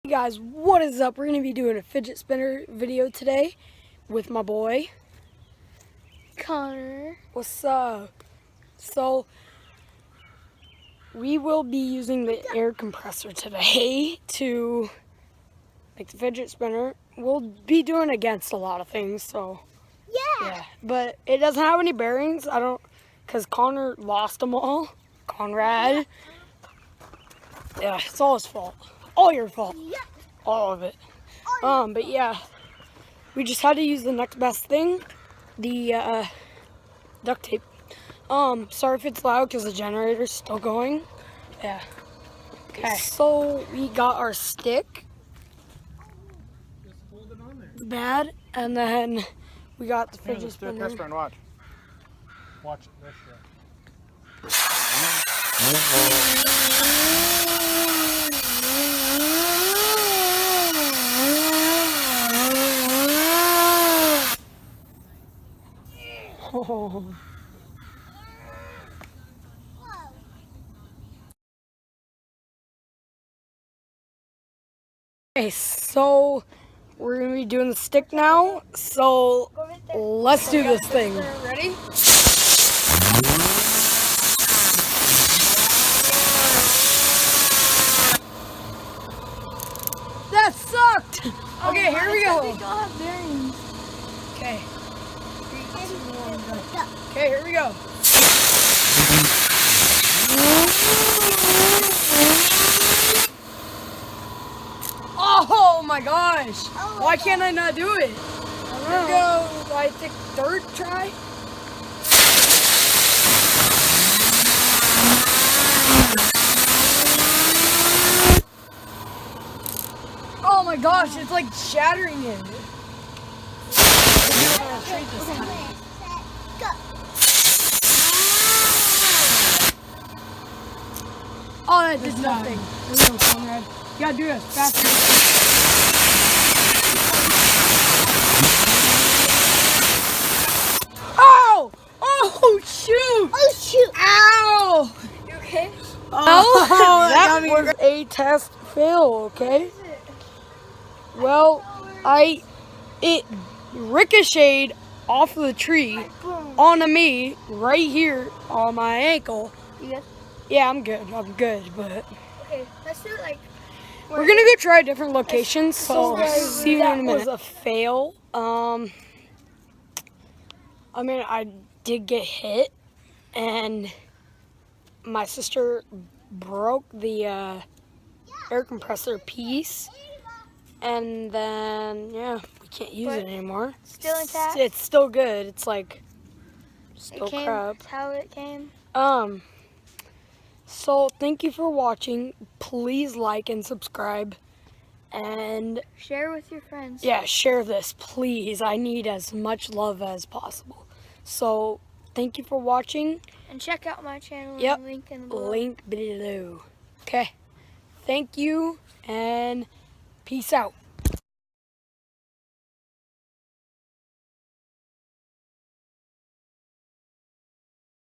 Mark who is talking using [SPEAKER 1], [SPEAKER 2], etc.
[SPEAKER 1] Hey guys, what is up? We're going to be doing a fidget spinner video today with my boy
[SPEAKER 2] Connor.
[SPEAKER 1] What's up? So we will be using the air compressor today to make the fidget spinner. We'll be doing against a lot of things, so yeah. But it doesn't have any bearings. Because Connor lost them all. Conrad. Yeah, it's all his fault. All your fault. All of it. But yeah, we just had to use the next best thing, the duct tape. Sorry if it's loud because the generator's still going. Yeah. Okay. So we got our stick.
[SPEAKER 3] Just hold it on there.
[SPEAKER 1] Bad, and then we got the fidget
[SPEAKER 3] Let's do a
[SPEAKER 1] spinner.
[SPEAKER 3] test run. Watch. Watch this.
[SPEAKER 1] Oh. Okay, so we're gonna be doing the stick now. So let's do this thing. Ready? That sucked. Okay, here we go. Okay. Okay, here we go. Oh my gosh! Why can't I not do it? Here we go. I think third try. Oh my gosh! It's like shattering it. Oh, that did nothing. Here we go, Conrad. You gotta do this faster. Oh! Oh, shoot!
[SPEAKER 2] Oh, shoot.
[SPEAKER 1] Ow!
[SPEAKER 2] You okay?
[SPEAKER 1] Oh, that was a test fail, okay? Well, it ricocheted off of the tree onto me right here on my ankle.
[SPEAKER 2] You good?
[SPEAKER 1] Yeah, I'm good, but
[SPEAKER 2] Okay, let's do it like...
[SPEAKER 1] we're gonna go try different locations, so see you in a
[SPEAKER 2] that
[SPEAKER 1] minute. That was a fail. I mean, I did get hit, and my sister broke the air compressor piece, and then, yeah, we can't use it anymore.
[SPEAKER 2] Still intact?
[SPEAKER 1] It's still good. It's like, still
[SPEAKER 2] It came,
[SPEAKER 1] crap.
[SPEAKER 2] that's how it came.
[SPEAKER 1] So thank you for watching. Please like and subscribe, and
[SPEAKER 2] Share with your friends.
[SPEAKER 1] yeah, share this, please. I need as much love as possible. So thank you for watching.
[SPEAKER 2] And check out my channel.
[SPEAKER 1] Yep.
[SPEAKER 2] Link in the below.
[SPEAKER 1] Link below. Okay. Thank you and peace out.